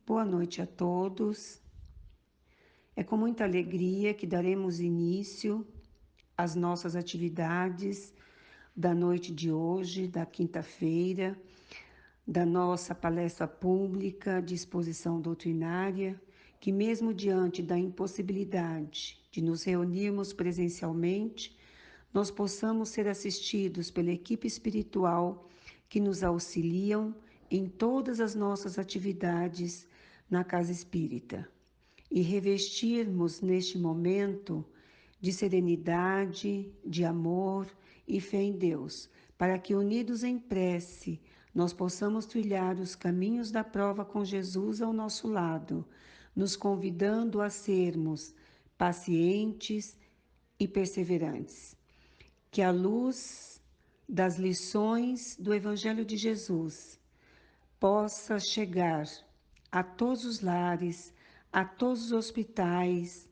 Boa noite a todos. É com muita alegria que daremos início às nossas atividades da noite de hoje, da quinta-feira, da nossa palestra pública de exposição doutrinária, que mesmo diante da impossibilidade de nos reunirmos presencialmente, nós possamos ser assistidos pela equipe espiritual que nos auxiliam em todas as nossas atividades na Casa Espírita e revestirmos neste momento de serenidade, de amor e fé em Deus, para que unidos em prece nós possamos trilhar os caminhos da prova com Jesus ao nosso lado, nos convidando a sermos pacientes e perseverantes. Que a luz das lições do Evangelho de Jesus possa chegar a todos os lares, a todos os hospitais,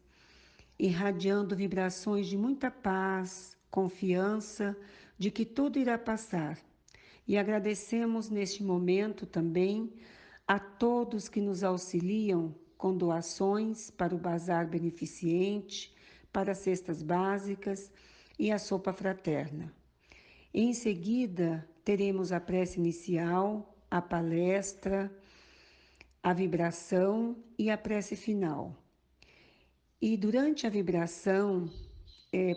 irradiando vibrações de muita paz, confiança de que tudo irá passar. E agradecemos neste momento também a todos que nos auxiliam com doações para o Bazar Beneficente, para as cestas básicas e a sopa fraterna. Em seguida, teremos a prece inicial, a palestra, a vibração e a prece final. E durante a vibração,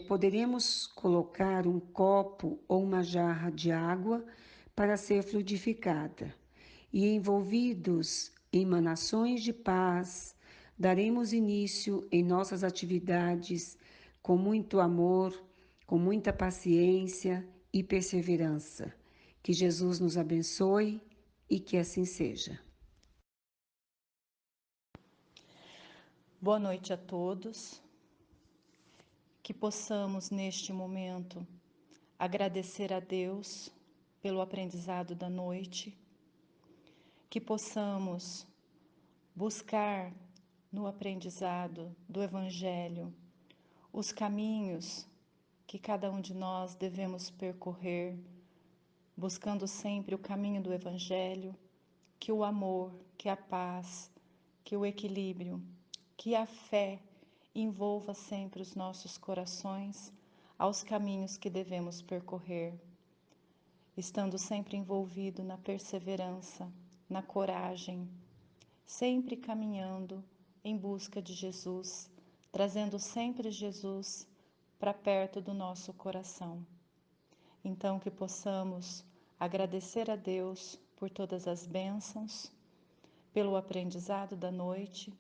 poderemos colocar um copo ou uma jarra de água para ser fluidificada. E envolvidos em emanações de paz, daremos início em nossas atividades com muito amor, com muita paciência e perseverança. Que Jesus nos abençoe e que assim seja. Boa noite a todos. Que possamos neste momento agradecer a Deus pelo aprendizado da noite, que possamos buscar no aprendizado do Evangelho os caminhos que cada um de nós devemos percorrer, buscando sempre o caminho do Evangelho, que o amor, que a paz, que o equilíbrio, que a fé envolva sempre os nossos corações aos caminhos que devemos percorrer, estando sempre envolvido na perseverança, na coragem, sempre caminhando em busca de Jesus, trazendo sempre Jesus para perto do nosso coração. Então que possamos agradecer a Deus por todas as bênçãos, pelo aprendizado da noite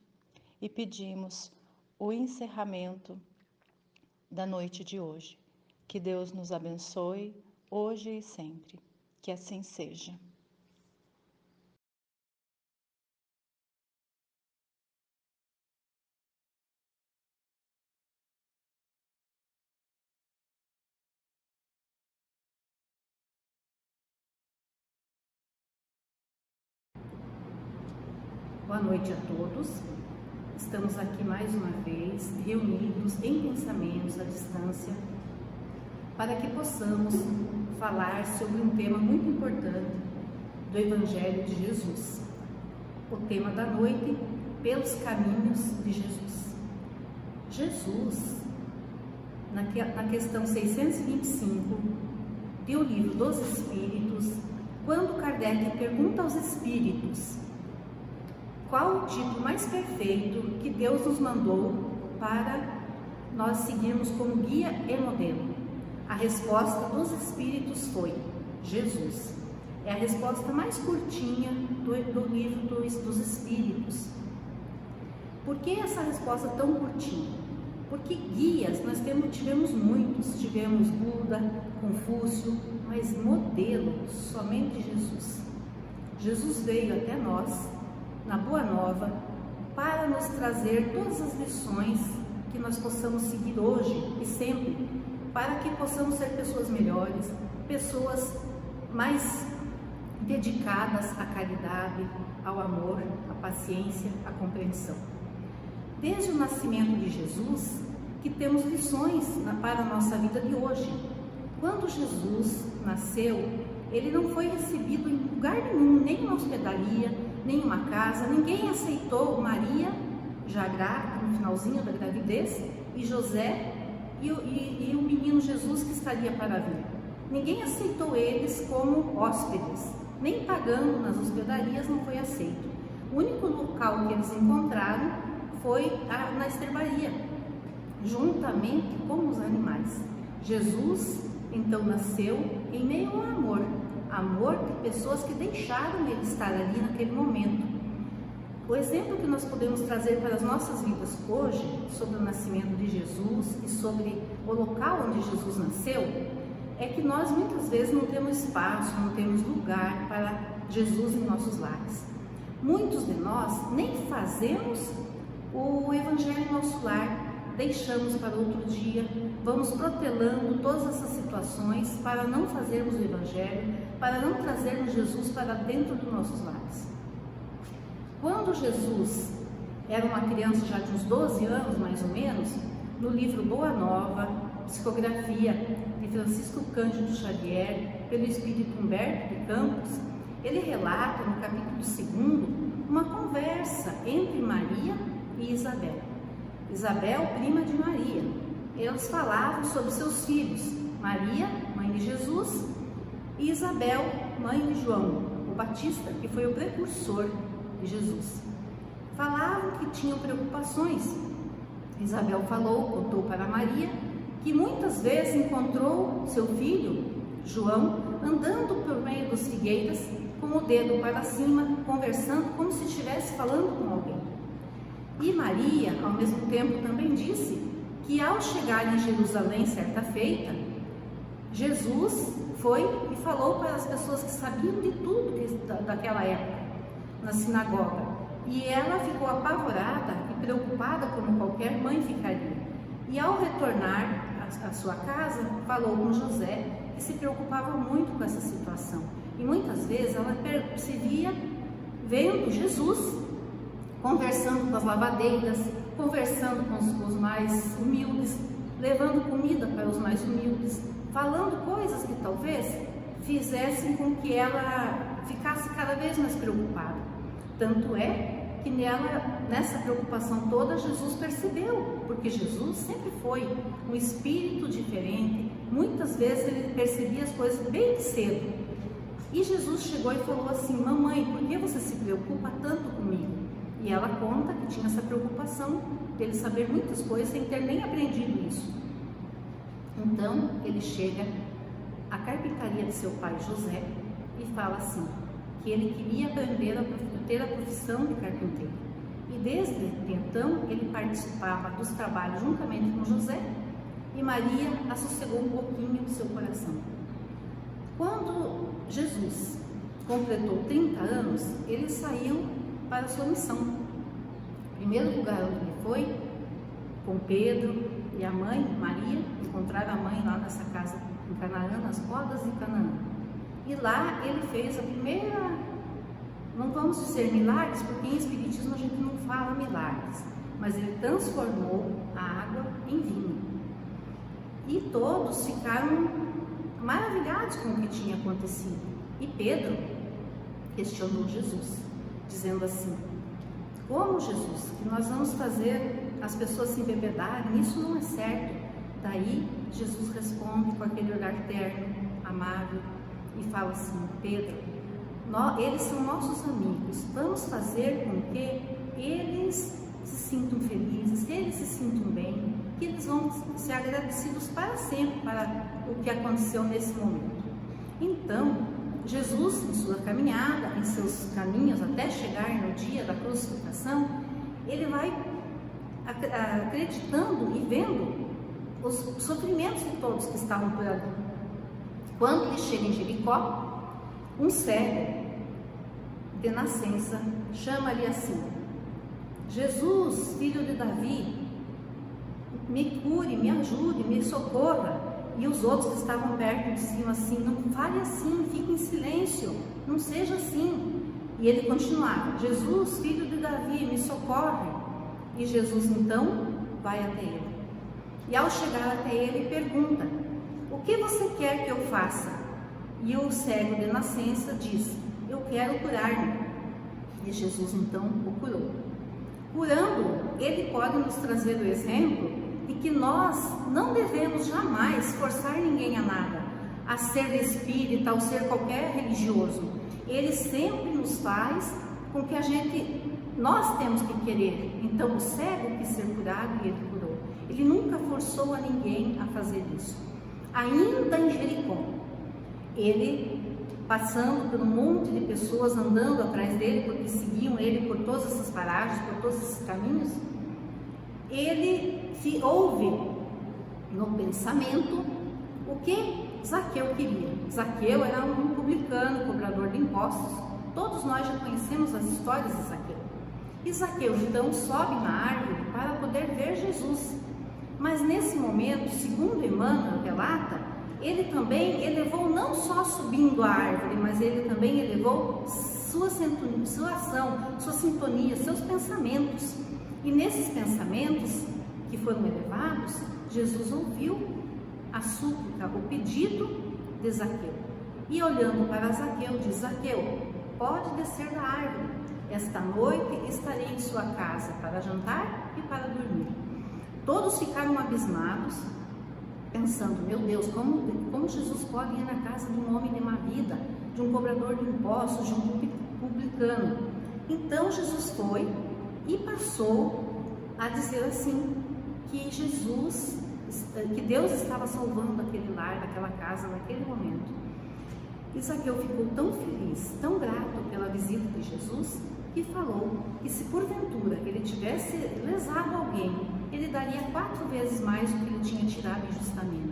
e pedimos o encerramento da noite de hoje. Que Deus nos abençoe hoje e sempre. Que assim seja. Boa noite a todos. Estamos aqui mais uma vez, reunidos em pensamentos à distância, para que possamos falar sobre um tema muito importante do Evangelho de Jesus. O tema da noite, pelos caminhos de Jesus. Jesus, na questão 625 do Livro dos Espíritos, quando Kardec pergunta aos espíritos qual o tipo mais perfeito que Deus nos mandou para nós seguirmos como guia e modelo, a resposta dos espíritos foi Jesus. É a resposta mais curtinha do livro dos Espíritos. Por que essa resposta tão curtinha? Porque guias nós tivemos muitos, tivemos Buda, Confúcio, mas modelo somente Jesus. Jesus veio até nós, na Boa Nova, para nos trazer todas as lições que nós possamos seguir hoje e sempre, para que possamos ser pessoas melhores, pessoas mais dedicadas à caridade, ao amor, à paciência, à compreensão. Desde o nascimento de Jesus, que temos lições para a nossa vida de hoje. Quando Jesus nasceu, ele não foi recebido em lugar nenhum, nem na hospedaria, nenhuma casa, ninguém aceitou Maria, já grávida, no finalzinho da gravidez, e José e o menino Jesus que estaria para vir. Ninguém aceitou eles como hóspedes, nem pagando nas hospedarias não foi aceito. O único local que eles encontraram foi na estrebaria, juntamente com os animais. Jesus então nasceu em meio ao amor de pessoas que deixaram ele estar ali naquele momento. O exemplo que nós podemos trazer para as nossas vidas hoje, sobre o nascimento de Jesus e sobre o local onde Jesus nasceu, é que nós muitas vezes não temos espaço, não temos lugar para Jesus em nossos lares. Muitos de nós nem fazemos o evangelho em nosso lar, deixamos para outro dia, vamos protelando todas essas situações para não fazermos o evangelho, para não trazermos Jesus para dentro dos nossos lares. Quando Jesus era uma criança já de uns 12 anos, mais ou menos, no livro Boa Nova, psicografia de Francisco Cândido Xavier, pelo espírito Humberto de Campos, ele relata no capítulo 2 uma conversa entre Maria e Isabel. Isabel, prima de Maria. Eles falavam sobre seus filhos, Maria, mãe de Jesus, e Isabel, mãe de João, o Batista, que foi o precursor de Jesus. Falavam que tinham preocupações. Isabel contou para Maria que muitas vezes encontrou seu filho, João, andando por meio das figueiras, com o dedo para cima, conversando como se estivesse falando com alguém. E Maria, ao mesmo tempo, também disse que ao chegar em Jerusalém certa feita, Jesus foi e falou para as pessoas que sabiam de tudo daquela época, na sinagoga. E ela ficou apavorada e preocupada como qualquer mãe ficaria. E ao retornar à sua casa, falou com José, que se preocupava muito com essa situação. E muitas vezes ela se via vendo Jesus conversando com as lavadeiras, conversando com os mais humildes, levando comida para os mais humildes, falando coisas que talvez fizessem com que ela ficasse cada vez mais preocupada. Tanto é que nessa preocupação toda, Jesus percebeu, porque Jesus sempre foi um espírito diferente. Muitas vezes ele percebia as coisas bem cedo. E Jesus chegou e falou assim: mamãe, por que você se preocupa tanto comigo? E ela conta que tinha essa preocupação dele saber muitas coisas sem ter nem aprendido isso. Então ele chega à carpintaria de seu pai José e fala assim, que ele queria aprender a ter a profissão de carpinteiro. E desde então ele participava dos trabalhos juntamente com José, e Maria assossegou um pouquinho o seu coração. Quando Jesus completou 30 anos, ele saiu para a sua missão. O primeiro lugar onde ele foi, com Pedro e a mãe, Maria, encontraram a mãe lá nessa casa em Canaã, nas bodas de Canaã. E lá ele fez a primeira, não vamos dizer milagres, porque em Espiritismo a gente não fala milagres, mas ele transformou a água em vinho. E todos ficaram maravilhados com o que tinha acontecido. E Pedro questionou Jesus, dizendo assim: como, Jesus, que nós vamos fazer as pessoas se embebedarem? Isso não é certo. Daí Jesus responde com aquele olhar terno, amável, e fala assim: Pedro, eles são nossos amigos, vamos fazer com que eles se sintam felizes, que eles se sintam bem, que eles vão ser agradecidos para sempre para o que aconteceu nesse momento. Então, Jesus, em sua caminhada, em seus caminhos até chegar no dia da crucificação, ele vai acreditando e vendo os sofrimentos de todos que estavam por ali. Quando ele chega em Jericó, um cego de nascença chama-lhe assim: Jesus, filho de Davi, me cure, me ajude, me socorra. E os outros que estavam perto diziam assim: não fale assim, fique em silêncio, não seja assim. E ele continuava: Jesus, filho de Davi, me socorre. E Jesus então vai até ele. E ao chegar até ele, pergunta: o que você quer que eu faça? E o cego de nascença diz: eu quero curar-me. E Jesus então o curou. Curando, ele pode nos trazer o exemplo de que nós não devemos jamais forçar ninguém a nada, a ser espírita ou ser qualquer religioso. Ele sempre nos faz com que nós temos que querer. Então o cego quis ser curado e ele curou. Ele nunca forçou a ninguém a fazer isso. Ainda em Jericó, ele passando por um monte de pessoas andando atrás dele, porque seguiam ele por todas essas paragens, por todos esses caminhos, ele ouve no pensamento o que Zaqueu queria. Zaqueu era um publicano, cobrador de impostos. Todos nós já conhecemos as histórias de Zaqueu. E Zaqueu então sobe na árvore para poder ver Jesus. Mas nesse momento, segundo Emmanuel relata, ele também elevou não só subindo a árvore, mas ele também elevou sua ação, sua sintonia, seus pensamentos. E nesses pensamentos que foram elevados, Jesus ouviu a súplica, o pedido de Zaqueu. E olhando para Zaqueu, diz: Zaqueu, pode descer da árvore. Esta noite estarei em sua casa para jantar e para dormir. Todos ficaram abismados, pensando: meu Deus, como Jesus pode ir na casa de um homem de má vida, de um cobrador de impostos, de um publicano? Então Jesus foi e passou a dizer assim, que Deus estava salvando aquele lar, aquela casa, naquele momento. E Zaqueu ficou tão feliz, tão grato pela visita de Jesus, que falou que se porventura ele tivesse lesado alguém, ele daria 4 vezes mais do que ele tinha tirado injustamente.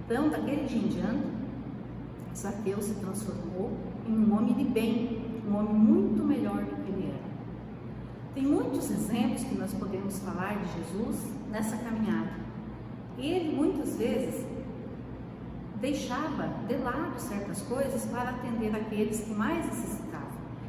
Então, daquele dia em diante, Zaqueu se transformou em um homem de bem, um homem muito melhor do que ele era. Tem muitos exemplos que nós podemos falar de Jesus nessa caminhada. Ele muitas vezes deixava de lado certas coisas para atender aqueles que mais necessitavam.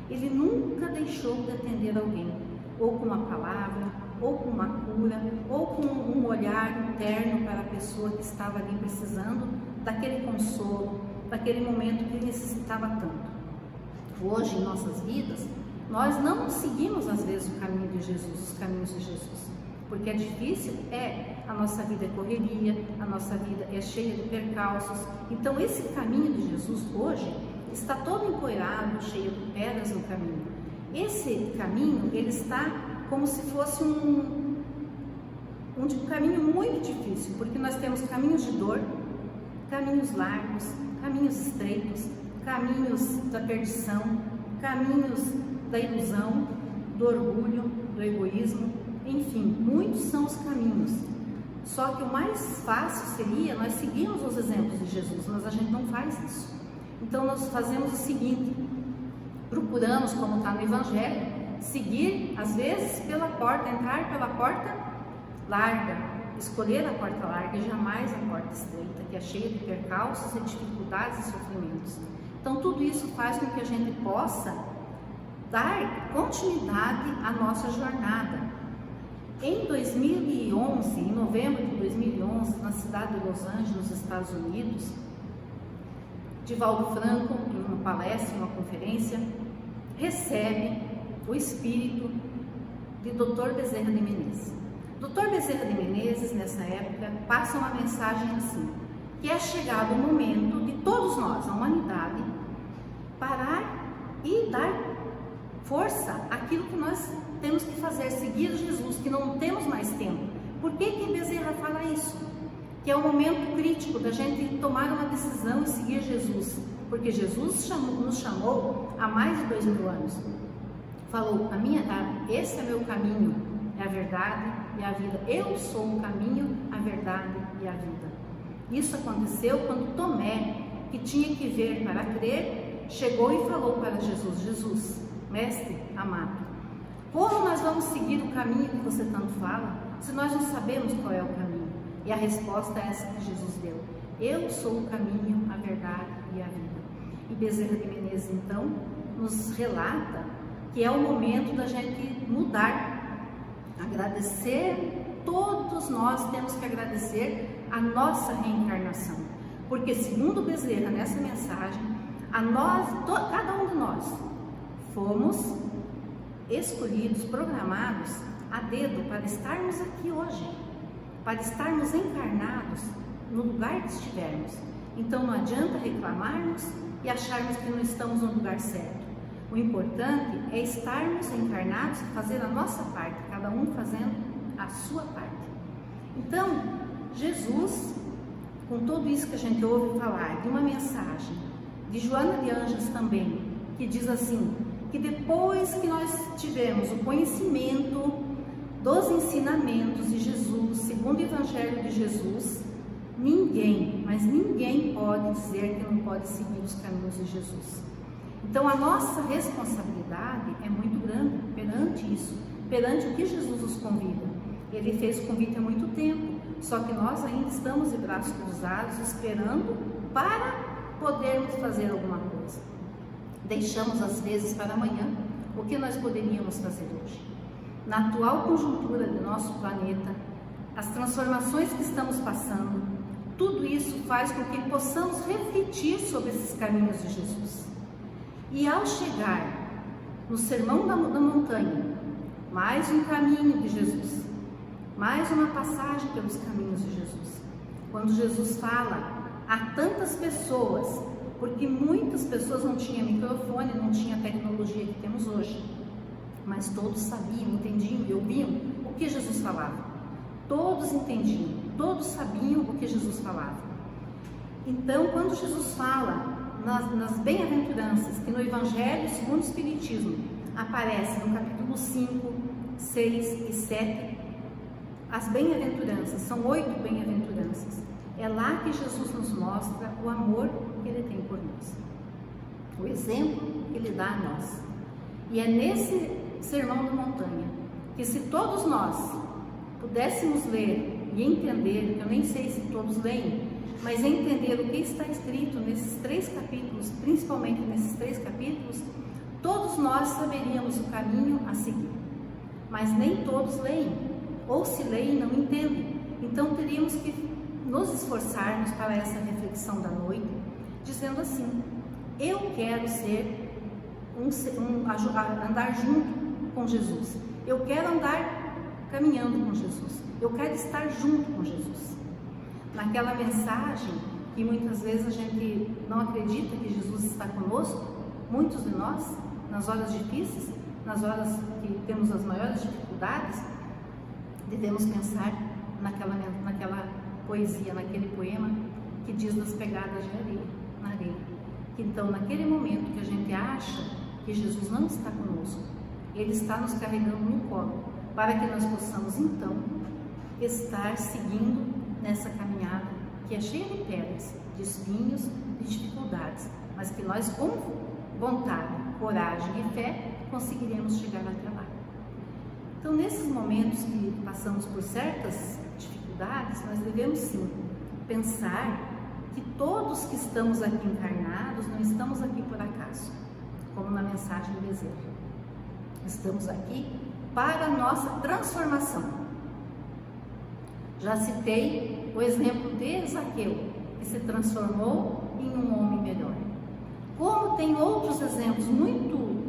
Ele nunca deixou de atender alguém, ou com uma palavra, ou com uma cura, ou com um olhar interno para a pessoa que estava ali precisando daquele consolo, daquele momento que ele necessitava tanto. Hoje, em nossas vidas, nós não seguimos às vezes o caminho de Jesus, os caminhos de Jesus, porque é difícil, a nossa vida é correria, a nossa vida é cheia de percalços. Então esse caminho de Jesus hoje está todo empoeirado, cheio de pedras no caminho. Esse caminho, ele está como se fosse um caminho muito difícil, porque nós temos caminhos de dor, caminhos largos, caminhos estreitos, caminhos da perdição, caminhos da ilusão, do orgulho, do egoísmo, enfim, muitos são os caminhos. Só que o mais fácil seria nós seguirmos os exemplos de Jesus, mas a gente não faz isso. Então nós fazemos o seguinte: procuramos, como está no Evangelho, seguir às vezes pela porta, entrar pela porta larga, escolher a porta larga e jamais a porta estreita, que é cheia de percalços e dificuldades e sofrimentos. Então tudo isso faz com que a gente possa dar continuidade à nossa jornada. Em 2011, em novembro de 2011, na cidade de Los Angeles, nos Estados Unidos, Divaldo Franco, em uma palestra, em uma conferência, recebe o espírito de Dr. Bezerra de Menezes. Dr. Bezerra de Menezes, nessa época, passa uma mensagem assim, que é chegado o momento de todos nós, a humanidade, parar e dar força àquilo que nós temos que fazer, seguir Jesus, que não temos mais tempo. Por que Bezerra fala isso? Que é o momento crítico da gente tomar uma decisão e seguir Jesus, porque Jesus nos chamou há mais de 2000 anos. Falou: esse é meu caminho, é a verdade e a vida. Eu sou o caminho, a verdade e a vida. Isso aconteceu quando Tomé, que tinha que ver para crer, chegou e falou para Jesus: Jesus, mestre amado, como nós vamos seguir o caminho que você tanto fala, se nós não sabemos qual é o caminho? E a resposta é essa que Jesus deu: eu sou o caminho, a verdade e a vida. E Bezerra de Menezes então nos relata que é o momento da gente mudar, agradecer. Todos nós temos que agradecer a nossa reencarnação, porque segundo Bezerra, nessa mensagem, cada um de nós fomos escolhidos, programados a dedo para estarmos aqui hoje, para estarmos encarnados no lugar que estivermos. Então não adianta reclamarmos e acharmos que não estamos no lugar certo. O importante é estarmos encarnados e fazer a nossa parte, cada um fazendo a sua parte. Então, Jesus, com tudo isso que a gente ouve falar, de uma mensagem de Joana de Ângeles também, que diz assim, que depois que nós tivemos o conhecimento dos ensinamentos de Jesus, segundo o Evangelho de Jesus, ninguém, mas ninguém pode dizer que não pode seguir os caminhos de Jesus. Então a nossa responsabilidade é muito grande perante isso, perante o que Jesus nos convida. Ele fez o convite há muito tempo, só que nós ainda estamos de braços cruzados, esperando para podermos fazer alguma coisa. Deixamos às vezes para amanhã o que nós poderíamos fazer hoje. Na atual conjuntura do nosso planeta, as transformações que estamos passando, tudo isso faz com que possamos refletir sobre esses caminhos de Jesus. E ao chegar no Sermão da Montanha, mais um caminho de Jesus, mais uma passagem pelos caminhos de Jesus. Quando Jesus fala a tantas pessoas, porque muitas pessoas não tinham microfone, não tinha a tecnologia que temos hoje, mas todos sabiam, entendiam e ouviam o que Jesus falava. Todos entendiam, todos sabiam o que Jesus falava. Então, quando Jesus fala nas bem-aventuranças, que no Evangelho segundo o Espiritismo aparece no capítulo 5, 6 e 7, as bem-aventuranças, são 8 bem-aventuranças. É lá que Jesus nos mostra o amor que Ele tem por nós, o exemplo que Ele dá a nós. E é nesse Sermão da Montanha que, se todos nós pudéssemos ler e entender, eu nem sei se todos leem, mas entender o que está escrito nesses 3 capítulos, principalmente nesses 3 capítulos, todos nós saberíamos o caminho a seguir. Mas nem todos leem, ou se leem não entendem. Então teríamos que nos esforçarmos para essa reflexão da noite, dizendo assim: eu quero ser andar junto com Jesus, eu quero andar caminhando com Jesus, eu quero estar junto com Jesus. Naquela mensagem que muitas vezes a gente não acredita que Jesus está conosco, muitos de nós, nas horas difíceis, nas horas que temos as maiores dificuldades, devemos pensar naquela poesia, naquele poema que diz das pegadas de areia, na areia. Então, naquele momento que a gente acha que Jesus não está conosco, Ele está nos carregando no colo, para que nós possamos então estar seguindo nessa caminhada que é cheia de pedras, de espinhos, de dificuldades, mas que nós, com vontade, coragem e fé, conseguiremos chegar até lá. Então, nesses momentos que passamos por certas dificuldades, nós devemos sim pensar que todos que estamos aqui encarnados não estamos aqui por acaso, como na mensagem do desejo. Estamos aqui para a nossa transformação. Já citei o exemplo de Zaqueu, que se transformou em um homem melhor. Como tem outros exemplos muito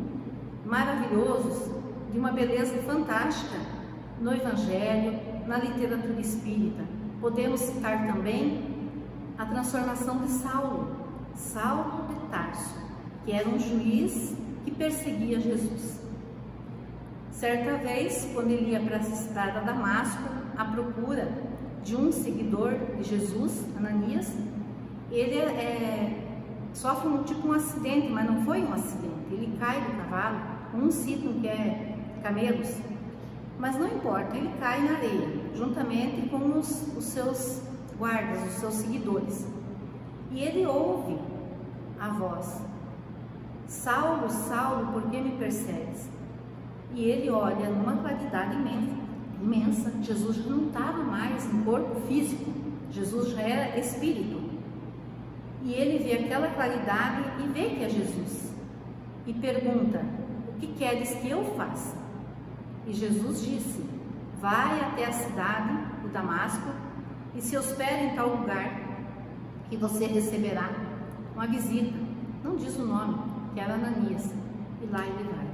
maravilhosos, de uma beleza fantástica no Evangelho, na literatura espírita. Podemos citar também a transformação de Saulo de Tarso, que era um juiz que perseguia Jesus. Certa vez, quando ele ia para a cidade de Damasco, à procura de um seguidor de Jesus, Ananias, ele sofre um acidente, mas não foi um acidente. Ele cai do cavalo, um ciclo que é camelos, mas não importa, ele cai na areia, juntamente com os seus guardas, os seus seguidores. E ele ouve a voz: Saulo, Saulo, por que me persegues? E ele olha numa claridade imensa. Jesus já não estava mais em corpo físico, Jesus já era espírito. E ele vê aquela claridade e vê que é Jesus. E pergunta: o que queres que eu faça? E Jesus disse: vai até a cidade de Damasco e se hospede em tal lugar, que você receberá uma visita. Não diz o nome, que era Ananias. E lá ele vai.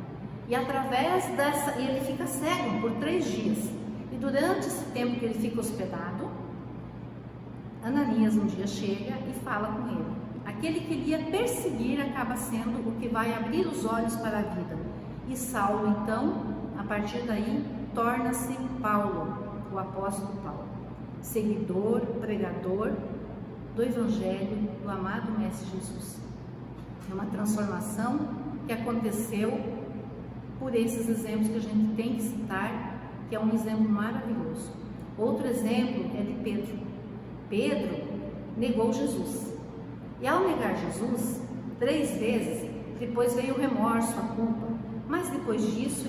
E através dessa, ele fica cego por 3 dias. E durante esse tempo que ele fica hospedado, Ananias um dia chega e fala com ele. Aquele que ele ia perseguir acaba sendo o que vai abrir os olhos para a vida. E Saulo, então, a partir daí, torna-se Paulo, o apóstolo Paulo, seguidor, pregador do Evangelho do amado Mestre Jesus. É uma transformação que aconteceu por esses exemplos que a gente tem que citar, que é um exemplo maravilhoso. Outro exemplo é de Pedro. Pedro negou Jesus. E ao negar Jesus 3 vezes, depois veio o remorso, a culpa. Mas depois disso,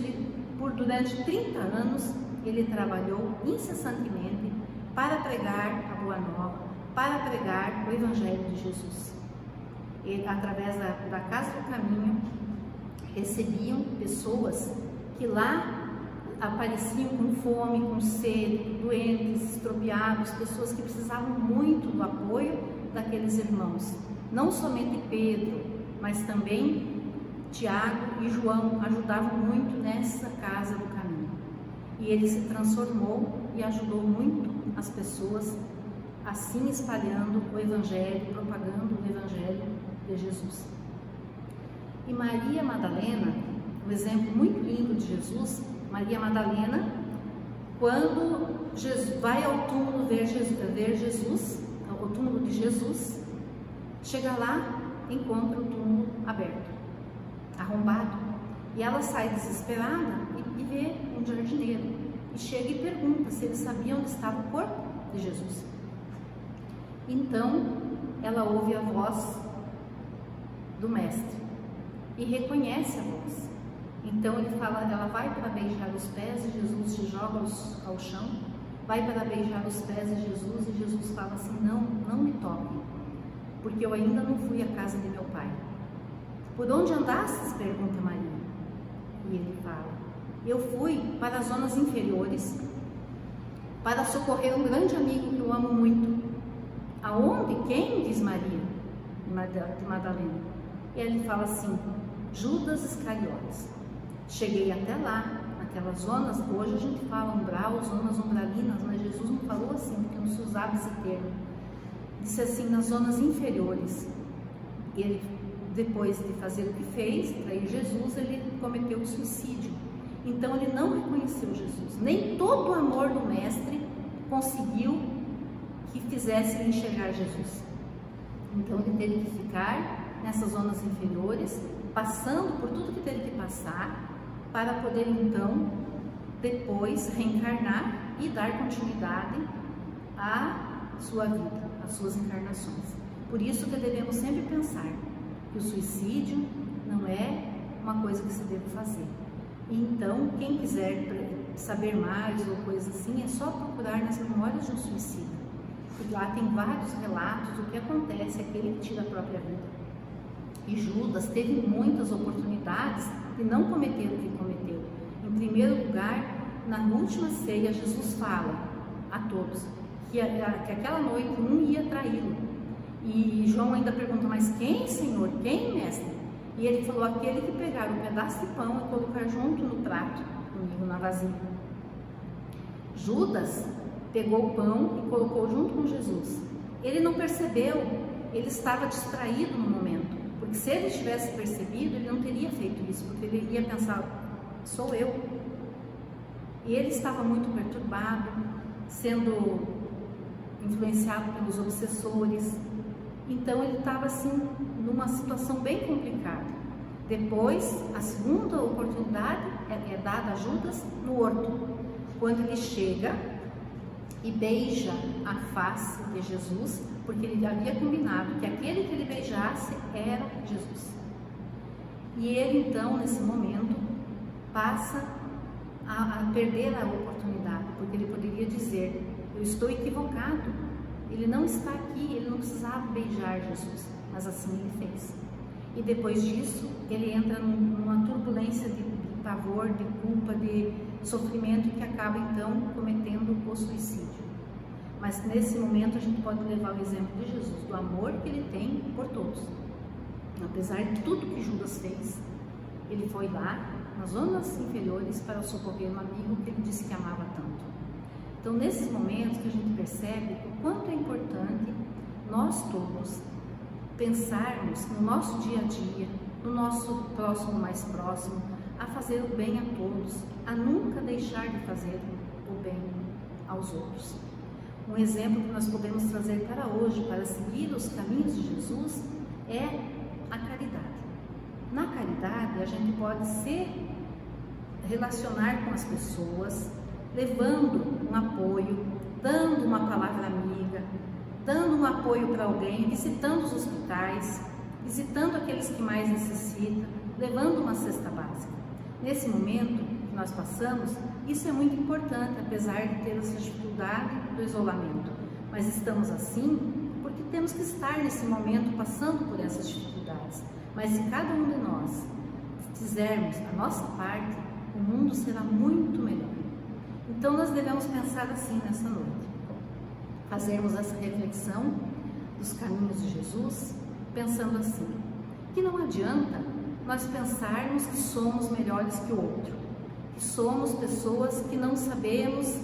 durante 30 anos, ele trabalhou incessantemente para pregar a Boa Nova, para pregar o Evangelho de Jesus. Ele, através da Casa do Caminho, recebiam pessoas que lá apareciam com fome, com sede, doentes, estropiados, pessoas que precisavam muito do apoio daqueles irmãos. Não somente Pedro, mas também Tiago e João ajudavam muito nessa Casa do Caminho. E ele se transformou e ajudou muito as pessoas, assim espalhando o Evangelho, propagando o Evangelho de Jesus. E Maria Madalena, um exemplo muito lindo de Jesus, Maria Madalena, quando Jesus vai ao túmulo ver Jesus, ao túmulo de Jesus, chega lá, encontra o túmulo aberto, arrombado, e ela sai desesperada e vê um jardineiro, e chega e pergunta se ele sabia onde estava o corpo de Jesus. Então, ela ouve a voz do mestre e reconhece a voz. Então ela vai para beijar os pés e Jesus se joga ao chão, vai para beijar os pés de Jesus e Jesus fala assim: não me toque, porque eu ainda não fui à casa de meu pai. Por onde andastes? Pergunta Maria. E ele fala: eu fui para as zonas inferiores para socorrer um grande amigo que eu amo muito. Aonde? Quem? Diz Maria de Madalena. E ele fala assim: Judas Iscariotes. Cheguei até lá, naquelas zonas. Hoje a gente fala umbral, zonas umbralinas, mas Jesus não falou assim, porque não se usava esse termo. Disse assim: nas zonas inferiores. Ele, depois de fazer o que fez, trair Jesus, ele cometeu o suicídio. Então ele não reconheceu Jesus. Nem todo o amor do mestre conseguiu que fizesse ele enxergar Jesus. Então ele teve que ficar nessas zonas inferiores, passando por tudo que teve que passar, para poder então depois reencarnar e dar continuidade à sua vida, às suas encarnações. Por isso que devemos sempre pensar que o suicídio não é uma coisa que se deve fazer. E então, quem quiser saber mais ou coisa assim, é só procurar nas memórias de um suicida. E lá tem vários relatos do que acontece aquele que tira a própria vida. E Judas teve muitas oportunidades de não cometer o que cometeu. Em primeiro lugar, na última ceia, Jesus fala a todos que aquela noite um ia traí-lo. E João ainda pergunta: mas quem, Senhor? Quem, mestre? E ele falou: aquele que pegar um pedaço de pão e colocar junto no prato, comigo na vasilha. Judas pegou o pão e colocou junto com Jesus. Ele não percebeu, ele estava distraído no momento. Porque se ele tivesse percebido, ele não teria feito isso, porque ele ia pensar: sou eu. E ele estava muito perturbado, sendo influenciado pelos obsessores. Então ele estava assim, numa situação bem complicada. Depois, a segunda oportunidade é dada a Judas no horto, quando ele chega e beija a face de Jesus, porque ele havia combinado que aquele que ele beijasse era Jesus. E ele então, nesse momento, passa a perder a oportunidade, porque ele poderia dizer: eu estou equivocado, ele não está aqui, ele não precisava beijar Jesus, mas assim ele fez. E depois disso, ele entra numa turbulência de pavor, de culpa, de sofrimento, que acaba então cometendo o suicídio. Mas nesse momento a gente pode levar o exemplo de Jesus, do amor que ele tem por todos. Apesar de tudo que Judas fez, ele foi lá nas zonas inferiores para socorrer um amigo que ele disse que amava tanto. Então, nesses momentos que a gente percebe o quanto é importante nós todos pensarmos no nosso dia a dia, no nosso próximo mais próximo, a fazer o bem a todos, a nunca deixar de fazer o bem aos outros. Um exemplo que nós podemos trazer para hoje, para seguir os caminhos de Jesus, é a caridade. Na caridade, a gente pode se relacionar com as pessoas, levando um apoio, dando uma palavra amiga, dando um apoio para alguém, visitando os hospitais, visitando aqueles que mais necessitam, levando uma cesta básica. Nesse momento que nós passamos, isso é muito importante, apesar de ter essa dificuldade do isolamento. Mas estamos assim porque temos que estar nesse momento passando por essas dificuldades. Mas se cada um de nós fizermos a nossa parte, o mundo será muito melhor. Então nós devemos pensar assim nessa noite. Fazermos essa reflexão dos caminhos de Jesus, pensando assim, que não adianta nós pensarmos que somos melhores que o outro, que somos pessoas que não sabemos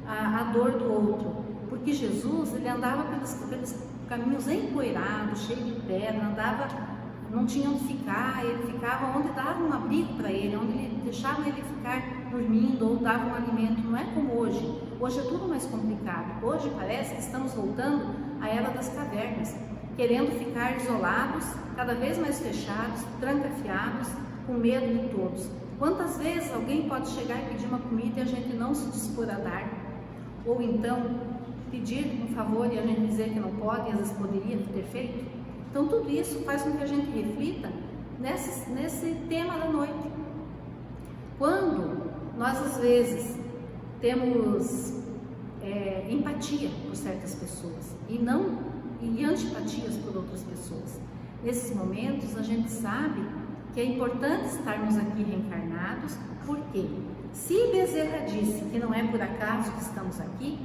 a dor do outro, porque Jesus, ele andava pelos caminhos empoeirados, cheio de pedra, não tinha onde ficar, ele ficava onde dava um abrigo para ele, onde deixava ele ficar dormindo ou dava um alimento. Não é como hoje. Hoje é tudo mais complicado. Hoje parece que estamos voltando à era das cavernas, querendo ficar isolados, cada vez mais fechados, trancafiados, com medo de todos. Quantas vezes alguém pode chegar e pedir uma comida e a gente não se dispor a dar? Ou então pedir um favor e a gente dizer que não pode e às vezes poderia ter feito? Então tudo isso faz com que a gente reflita nesse tema da noite. Quando nós às vezes temos empatia por certas pessoas e antipatias por outras pessoas, nesses momentos a gente sabe que é importante estarmos aqui reencarnados, porque se Bezerra disse que não é por acaso que estamos aqui,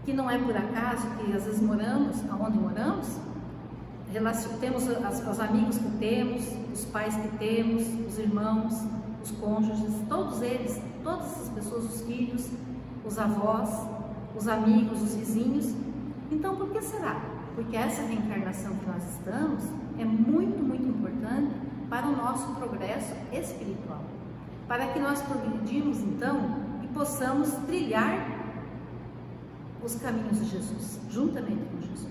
que não é por acaso que às vezes moramos aonde moramos, temos os amigos que temos, os pais que temos, os irmãos, os cônjuges, todos eles, todas essas pessoas, os filhos, os avós, os amigos, os vizinhos. Então, por que será? Porque essa reencarnação que nós estamos é muito, muito importante para o nosso progresso espiritual, para que nós progredimos então e possamos trilhar os caminhos de Jesus, juntamente com Jesus.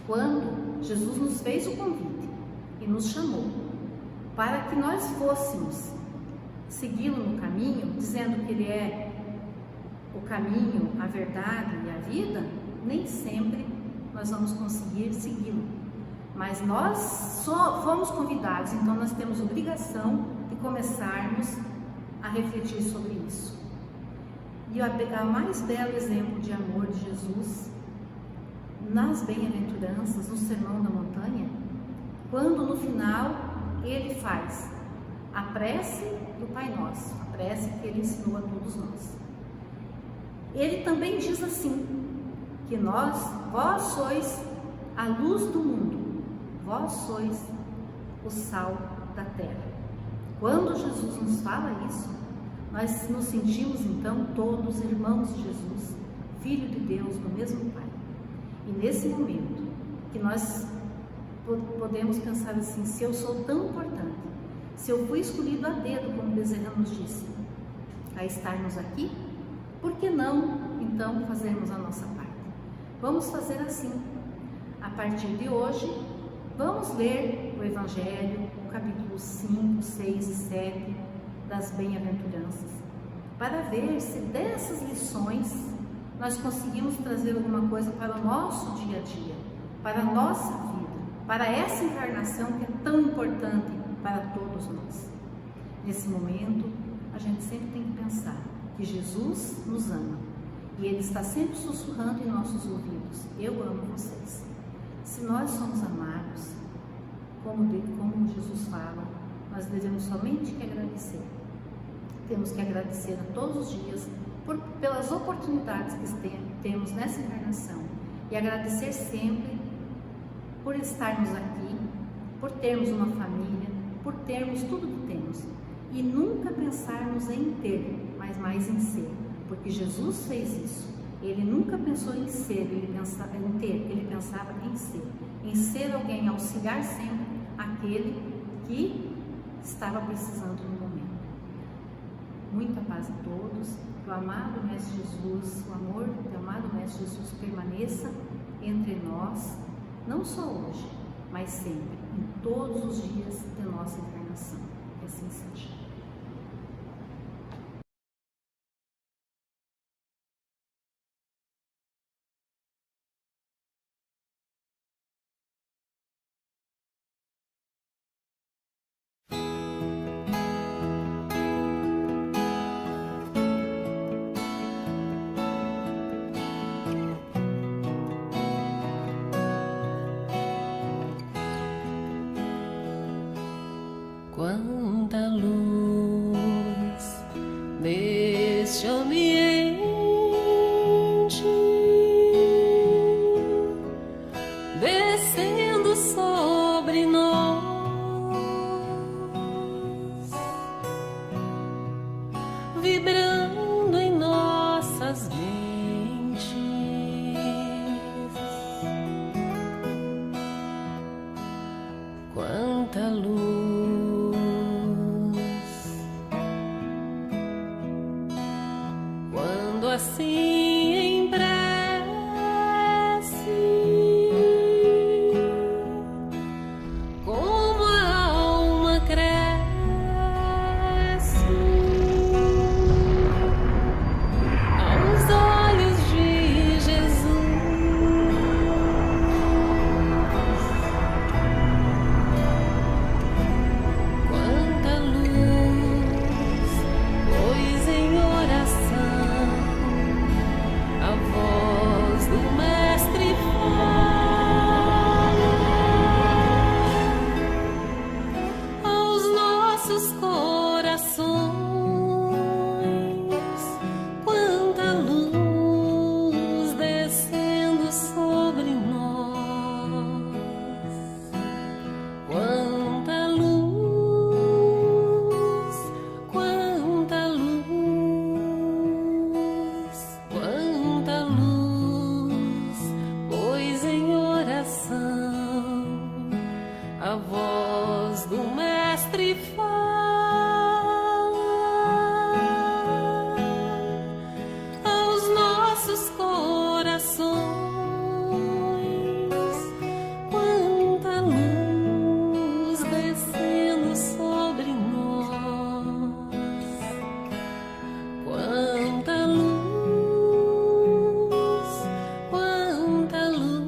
Quando Jesus nos fez o convite e nos chamou para que nós fôssemos segui-lo no caminho, dizendo que ele é o caminho, a verdade e a vida, nem sempre nós vamos conseguir segui-lo. Mas nós só fomos convidados, então nós temos obrigação de começarmos a refletir sobre isso. E o mais belo exemplo de amor de Jesus, nas bem-aventuranças, no Sermão da Montanha, quando no final ele faz a prece do Pai Nosso, a prece que ele ensinou a todos nós. Ele também diz assim, que vós sois a luz do mundo, vós sois o sal da terra. Quando Jesus nos fala isso, nós nos sentimos então todos irmãos de Jesus, filho de Deus, do mesmo Pai. E nesse momento que nós podemos pensar assim, se eu sou tão importante, se eu fui escolhido a dedo, como Bezerra nos disse, a estarmos aqui, por que não então fazermos a nossa parte? Vamos fazer assim. A partir de hoje, vamos ler o Evangelho, o capítulo 5, 6 e 7 das Bem-aventuranças, para ver se dessas lições nós conseguimos trazer alguma coisa para o nosso dia a dia, para a nossa vida, para essa encarnação que é tão importante para todos nós. Nesse momento, a gente sempre tem que pensar que Jesus nos ama e Ele está sempre sussurrando em nossos ouvidos: eu amo vocês. Se nós somos amados, como Jesus fala, nós devemos somente que agradecer. Temos que agradecer a todos os dias pelas oportunidades que temos nessa encarnação e agradecer sempre por estarmos aqui, por termos uma família, por termos tudo que temos. e nunca pensarmos em ter, mas mais em ser, porque Jesus fez isso. Ele nunca pensou em ser, ele pensava em ter, ele pensava em ser alguém, auxiliar sempre aquele que estava precisando no momento. Muita paz a todos, que o amado Mestre Jesus, o amor do amado Mestre Jesus permaneça entre nós, não só hoje, mas sempre, em todos os dias de nossa encarnação. Que assim seja. Quanta luz neste ambiente, descendo sobre nós, vibrando em nossas mentes. Quanta luz assim em prece, como a alma cresce aos olhos de Jesus. Quanta luz, pois em oração a voz do Mestre fala aos nossos corações. Quanta luz descendo sobre nós, quanta luz, quanta luz, quanta luz, pois em oração a voz do Mestre fala aos nossos corações. Quanta luz descendo sobre nós, quanta luz, quanta luz.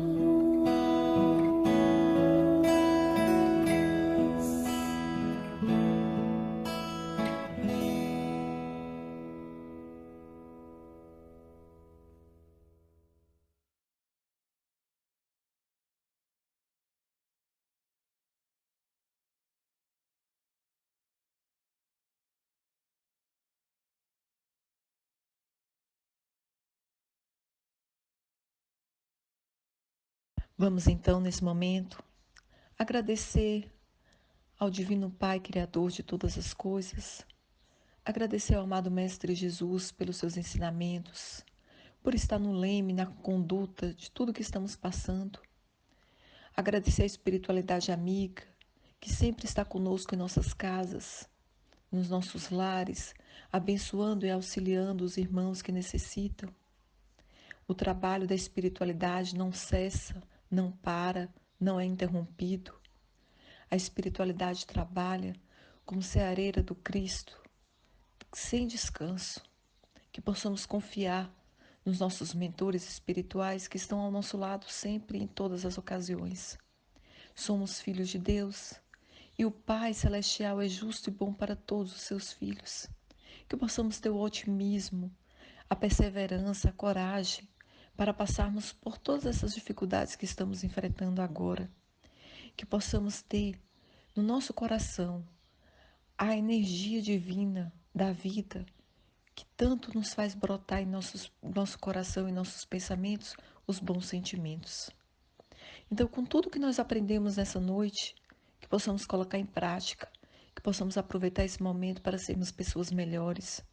Vamos então, nesse momento, agradecer ao Divino Pai, Criador de todas as coisas, agradecer ao amado Mestre Jesus pelos seus ensinamentos, por estar no leme, na conduta de tudo que estamos passando, agradecer a espiritualidade amiga, que sempre está conosco em nossas casas, nos nossos lares, abençoando e auxiliando os irmãos que necessitam. O trabalho da espiritualidade não cessa, não para, não é interrompido. A espiritualidade trabalha como ceareira do Cristo, sem descanso. Que possamos confiar nos nossos mentores espirituais que estão ao nosso lado sempre, em todas as ocasiões. Somos filhos de Deus e o Pai Celestial é justo e bom para todos os seus filhos. Que possamos ter o otimismo, a perseverança, a coragem para passarmos por todas essas dificuldades que estamos enfrentando agora. Que possamos ter no nosso coração a energia divina da vida que tanto nos faz brotar em nosso coração e nossos pensamentos os bons sentimentos. Então, com tudo que nós aprendemos nessa noite, que possamos colocar em prática, que possamos aproveitar esse momento para sermos pessoas melhores,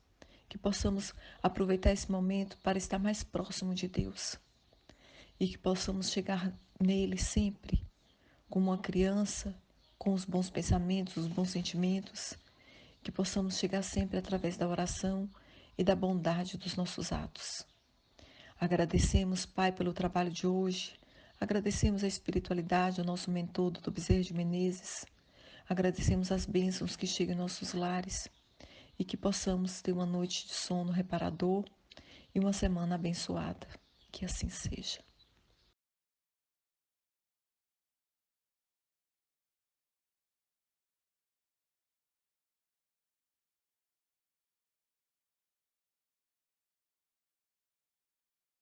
que possamos aproveitar esse momento para estar mais próximo de Deus e que possamos chegar nele sempre como uma criança, com os bons pensamentos, os bons sentimentos, que possamos chegar sempre através da oração e da bondade dos nossos atos. Agradecemos, Pai, pelo trabalho de hoje, agradecemos a espiritualidade do nosso mentor, Dr. Bezerra de Menezes, agradecemos as bênçãos que chegam em nossos lares e que possamos ter uma noite de sono reparador e uma semana abençoada. Que assim seja.